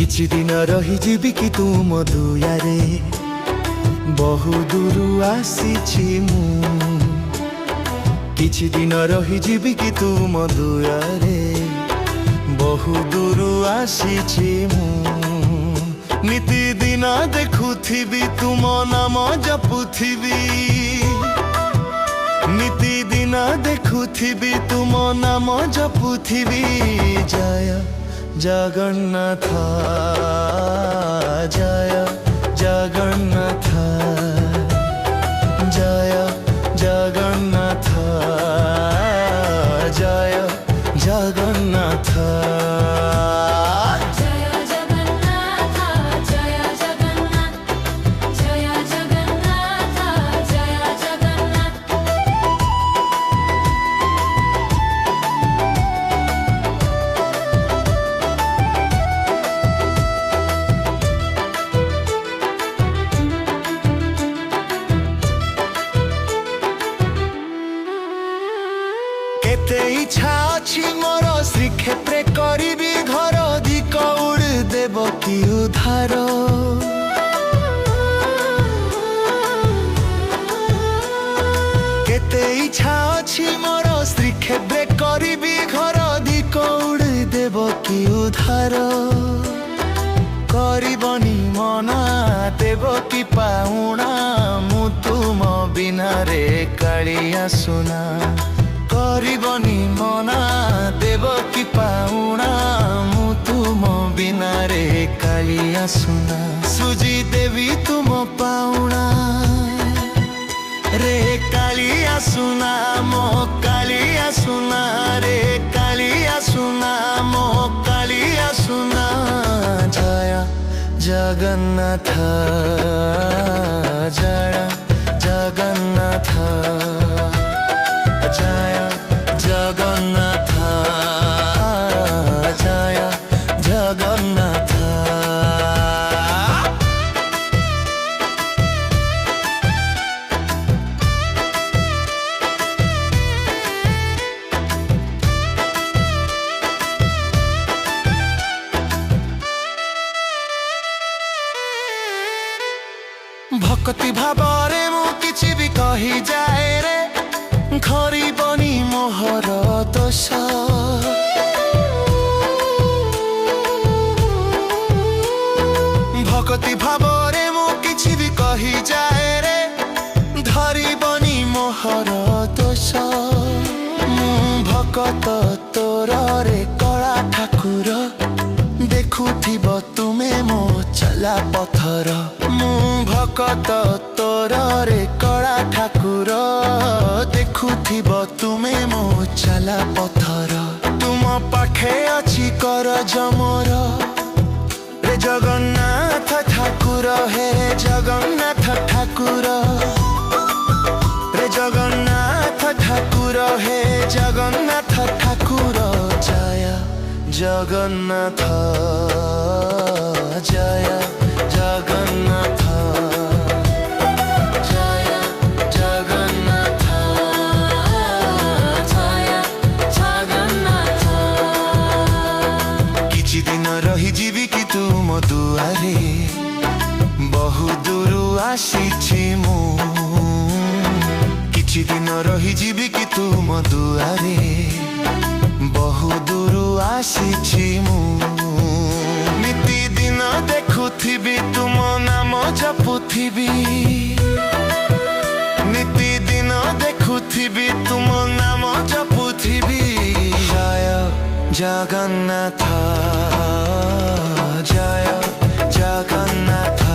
କିଛି ଦିନ ରହିଯିବି କି ତୁମ ଦୁଆରେ। ବହୁ ଦୂରୁ ଆସିଛି ମୁଁ, କିଛି ଦିନ ରହିଯିବି କି ତୁମ ଦୁଆରେ। ବହୁ ଦୂରୁ ଆସିଛି ମୁଁ, ନିତିଦିନ ଦେଖୁଥିବି ତୁମ ନାମ ଜପୁଥିବି। ନିତିଦିନ ଦେଖୁଥିବି ତୁମ ନାମ ଜପୁଥିବି। ଜୟ ଜଗନ୍ନାଥ, ଜୟ ଜଗନ୍ନାଥ, ଜୟ ଜଗନ୍ନାଥ, ଜୟ ଜଗନ୍ନାଥ। କେତେ ଇଚ୍ଛା ଅଛି ମୋର ଶ୍ରୀକ୍ଷେତ୍ରେ କରିବି ଘର। ଦିକ ଉଡ଼ି ଦେବ କି ଉଦ୍ଧାର। କେତେ ଇଚ୍ଛା ଅଛି ମୋର ଶ୍ରୀକ୍ଷେତ୍ରେ କରିବି ଘର। ଦିକ ଉଡ଼ି ଦେବ କି ଉଦ୍ଧାର। କରିବନି ମନା ଦେବ କି ପାଉଣା। ମୁଁ ତୁମ ବିନାରେ କାଳିଆ ସୁନା। କରିବନି ମନା ଦେବ କି ପାଉଣା। ମୁଁ ତୁମ ବିନାରେ କାଳିଆ ସୁନା। ସୁଜି ଦେବି ତୁମ ପାଉଣା ରେ କାଳିଆ ସୁନା। ମୋ କାଳିଆ ସୁନା ରେ କାଳିଆ ସୁନା। ମୋ କାଳିଆ ସୁନା। ଜୟ ଜଗନ୍ନାଥ, ଜୟ ଜଗନ୍ନାଥ, ଜୟ ଜଗନ୍ନାଥ, ଜୟ ଜଗନ୍ନାଥ। ଭକ୍ତି ଭାବରେ ମୁଁ କିଛି ବି କହିଯାଏ ରେ। ଖରିବନି ମୋହର ଦୋଷ। ଭକ୍ତି ଭାବରେ ମୁଁ କିଛି ବି କହିଯାଏ ରେ। ଧରିବନି ମୋହର ଦୋଷ। ମୁଁ ଭକତ ତୋର ରେ କଳା ଠାକୁର। ଦେଖୁଥିବ ତୁମେ ମୋ ଚଲା ପଥର। ମୁଁ ଭକତ ତୋର ରେ କଳା ଠାକୁର। ଦେଖୁଥିବ ତୁମେ ମୋ ଚଲା ପଥର। ତୁମ ପାଖେ ଅଛି କରଜ ମୋର ରେ ଜଗନ୍ନାଥ ଠାକୁର। ହେ ଜଗନ୍ନାଥ ଠାକୁର ରେ ଜଗନ୍ନାଥ ଠାକୁର। ହେ ଜଗନ୍ନାଥ ଠାକୁର। ଜୟ ଜଗନ୍ନାଥ, ଜୟ ଜଗନ୍ନାଥ, ଜୟ ଜଗନ୍ନାଥ, ଜୟ ଜଗନ୍ନାଥ। କିଛି ଦିନ ରହିଯିବି କି ତୁମ ଦୁଆରେ। ବହୁ ଦୂରୁ ଆସିଛି ମୁଁ, କିଛି ଦିନ ରହିଯିବି କି ତୁମ ଦୁଆରେ। ବହୁ ଦୂରୁ ଆସିଛି ମୁଁ, ନିତିଦିନ ଦେଖୁଥିବି ତୁମ ନାମ ଜପୁଥିବି। ନିତିଦିନ ଦେଖୁଥିବି ତୁମ ନାମ ଜପୁଥିବି। ଜୟ ଜଗନ୍ନାଥ, ଜୟ ଜଗନ୍ନାଥ,